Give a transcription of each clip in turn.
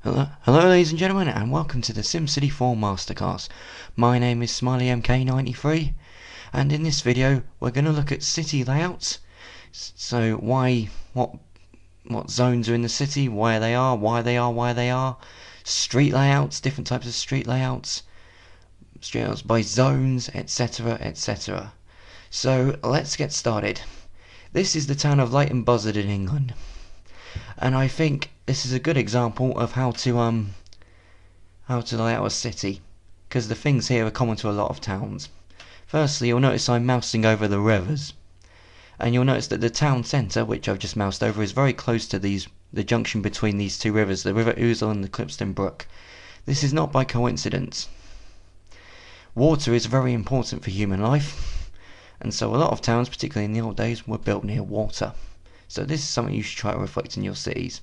Hello ladies and gentlemen, and welcome to the SimCity 4 Masterclass. My name is SmileyMK93, and in this video we're going to look at city layouts. So what zones are in the city, why they are, street layouts, different types of street layouts by zones, etc, etc. So let's get started. This is the town of Leighton Buzzard in England, and I think this is a good example of how to lay out a city, because the things here are common to a lot of towns. Firstly, you'll notice I'm mousing over the rivers, and you'll notice that the town centre, which I've just moused over, is very close to the junction between these two rivers, the River Ousel and the Clipston Brook. This is not by coincidence. Water is very important for human life, and so a lot of towns, particularly in the old days, were built near water. So this is something you should try to reflect in your cities.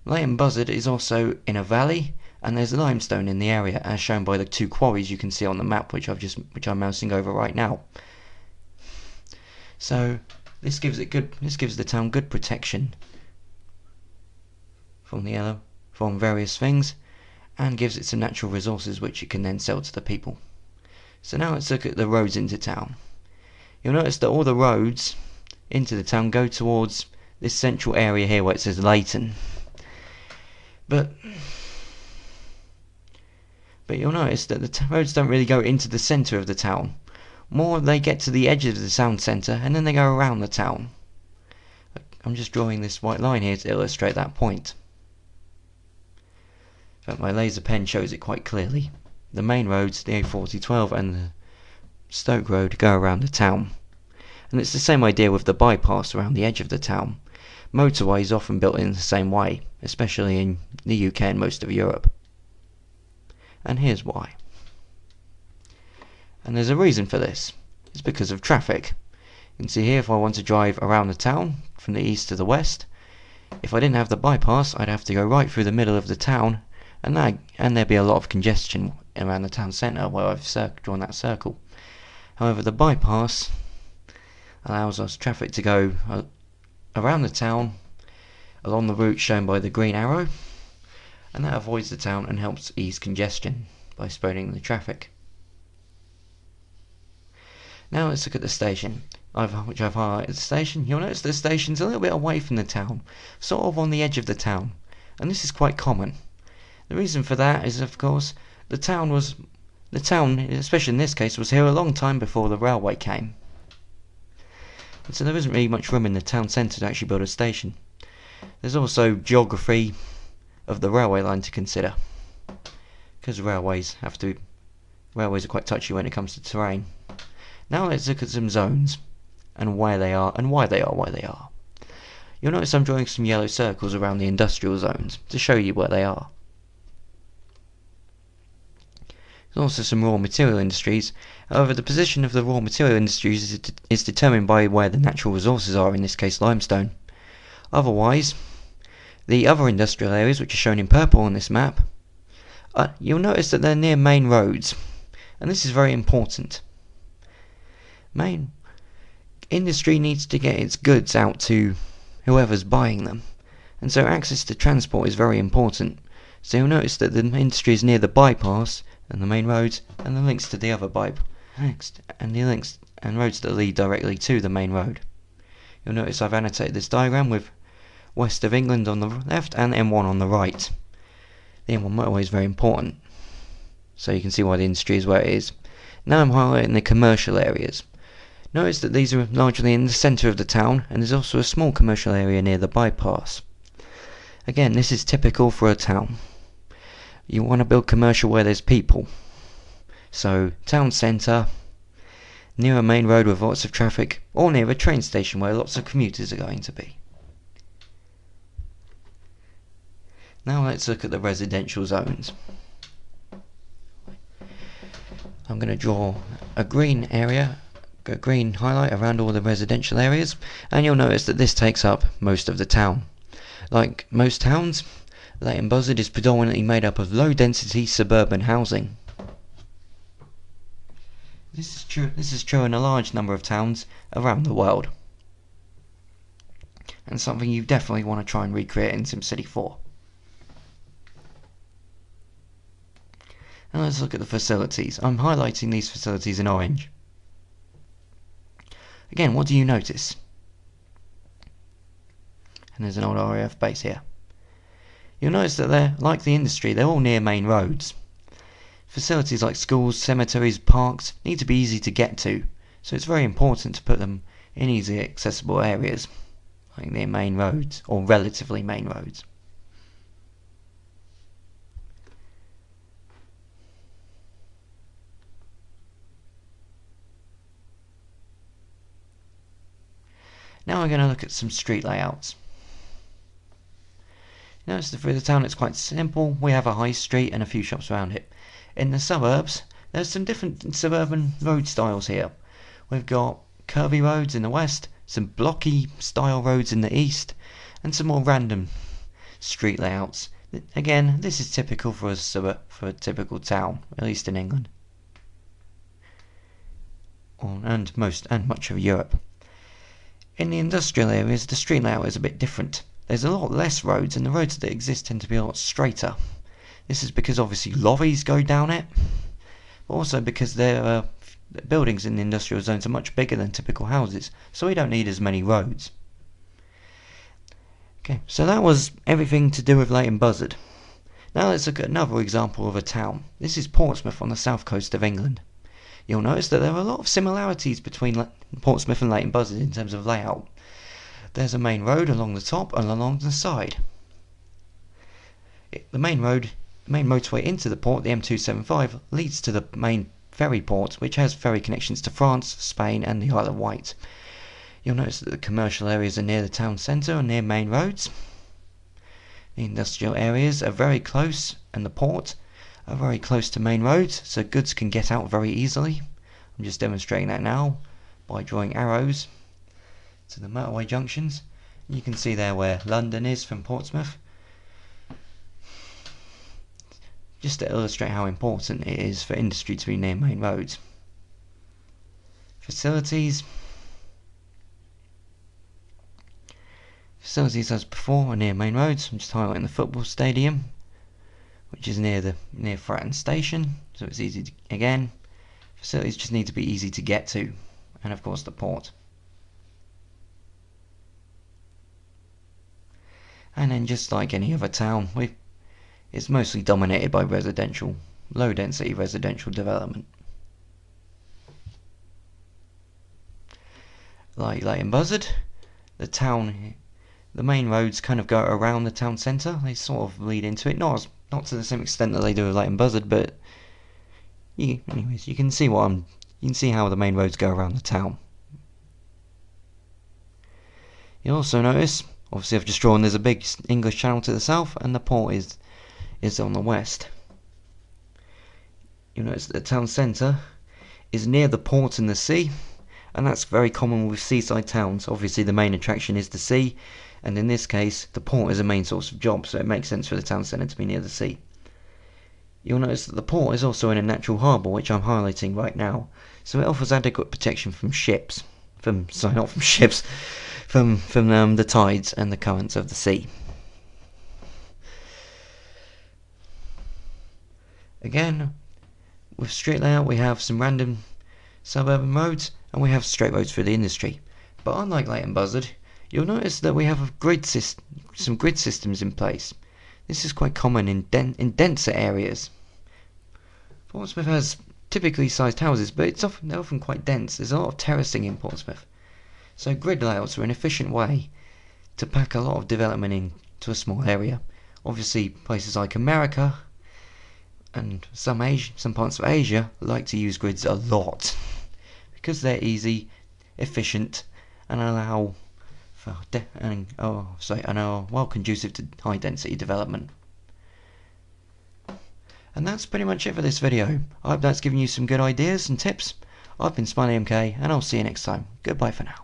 Leighton Buzzard is also in a valley, and there's limestone in the area, as shown by the two quarries you can see on the map, which I'm mousing over right now. So this gives the town good protection from various things, and gives it some natural resources which it can then sell to the people. So now let's look at the roads into town. You'll notice that all the roads into the town go towards this central area here where it says Leighton. But you'll notice that the roads don't really go into the centre of the town. More, they get to the edge of the town centre and then they go around the town. I'm just drawing this white line here to illustrate that point. In fact, my laser pen shows it quite clearly. The main roads, the A4012 and the Stoke Road, go around the town. And it's the same idea with the bypass around the edge of the town. Motorways are often built in the same way, especially in the UK and most of Europe. And here's why. And there's a reason for this. It's because of traffic. You can see here, if I want to drive around the town from the east to the west, if I didn't have the bypass, I'd have to go right through the middle of the town, and there'd be a lot of congestion around the town centre where I've drawn that circle. However, the bypass allows us traffic to go around the town along the route shown by the green arrow, and that avoids the town and helps ease congestion by spreading the traffic. Now let's look at the station, which I've highlighted the station. You'll notice the station's a little bit away from the town, sort of on the edge of the town, and this is quite common. The reason for that is, of course, the town, especially in this case, was here a long time before the railway came. And so there isn't really much room in the town centre to actually build a station. There's also geography of the railway line to consider, because railways are quite touchy when it comes to terrain. Now let's look at some zones and why they are. You'll notice I'm drawing some yellow circles around the industrial zones to show you where they are. There's also some raw material industries. However, the position of the raw material industries is determined by where the natural resources are, in this case limestone. Otherwise, the other industrial areas, which are shown in purple on this map, you'll notice that they're near main roads, and this is very important. Main industry needs to get its goods out to whoever's buying them, and so access to transport is very important. So you'll notice that the industry is near the bypass and the main roads, and the links to the other and roads that lead directly to the main road. You'll notice I've annotated this diagram with West of England on the left and M1 on the right. The M1 motorway is very important, so you can see why the industry is where it is. Now I'm highlighting the commercial areas. Notice that these are largely in the centre of the town, and there's also a small commercial area near the bypass. Again, this is typical for a town. You want to build commercial where there's people. So, town centre, near a main road with lots of traffic, or near a train station where lots of commuters are going to be. Now let's look at the residential zones. I'm going to draw a green highlight around all the residential areas, and you'll notice that this takes up most of the town. Like most towns, Leighton Buzzard is predominantly made up of low-density suburban housing. This is true in a large number of towns around the world, and something you definitely want to try and recreate in SimCity 4. Now let's look at the facilities. I'm highlighting these facilities in orange. Again, what do you notice? And there's an old RAF base here. You'll notice that they're, like the industry, they're all near main roads. Facilities like schools, cemeteries, parks need to be easy to get to, so it's very important to put them in easy accessible areas, like near main roads, or relatively main roads. Now we're going to look at some street layouts. Notice that through the town it's quite simple. We have a high street and a few shops around it. In the suburbs, there's some different suburban road styles here. We've got curvy roads in the west, some blocky style roads in the east, and some more random street layouts. Again, this is typical for a typical town, at least in England, and much of Europe. In the industrial areas, the street layout is a bit different. There's a lot less roads, and the roads that exist tend to be a lot straighter. This is because obviously lorries go down it, but also because their buildings in the industrial zones are much bigger than typical houses, so we don't need as many roads. Okay, so that was everything to do with Leighton Buzzard. Now let's look at another example of a town. This is Portsmouth on the south coast of England. You'll notice that there are a lot of similarities between Portsmouth and Leighton Buzzard in terms of layout. There's a main road along the top and along the side. The main motorway into the port, the M275, leads to the main ferry port, which has ferry connections to France, Spain and the Isle of Wight. You'll notice that the commercial areas are near the town centre and near main roads. The industrial areas are very close, and the port are very close to main roads, so goods can get out very easily. I'm just demonstrating that now by drawing arrows to the motorway junctions. You can see there where London is from Portsmouth, just to illustrate how important it is for industry to be near main roads. Facilities as before are near main roads. I'm just highlighting the football stadium, which is near Fratton Station, so it's easy to, again, facilities just need to be easy to get to, and of course the port. And then just like any other town, it's mostly dominated by low density residential development. Like Leighton Buzzard, the main roads kind of go around the town centre. They sort of lead into it, not to the same extent that they do with Leighton Buzzard, but anyways, you can see how the main roads go around the town. You'll also notice, obviously I've just drawn, there's a big English Channel to the south, and the port is on the west. You'll notice that the town centre is near the port and the sea, and that's very common with seaside towns. Obviously the main attraction is the sea, and in this case the port is a main source of jobs, so it makes sense for the town centre to be near the sea. You'll notice that the port is also in a natural harbour, which I'm highlighting right now, so it offers adequate protection from the tides and the currents of the sea. Again, with street layout we have some random suburban roads, and we have straight roads for the industry. But unlike Leighton Buzzard, you'll notice that we have some grid systems in place. This is quite common in denser areas. Portsmouth has typically sized houses, but they're often quite dense. There's a lot of terracing in Portsmouth. So grid layouts are an efficient way to pack a lot of development into a small area. Obviously places like America and some parts of Asia like to use grids a lot because they're easy, efficient, and are well conducive to high density development. And that's pretty much it for this video. I hope that's given you some good ideas and tips. I've been Smiley MK, and I'll see you next time. Goodbye for now.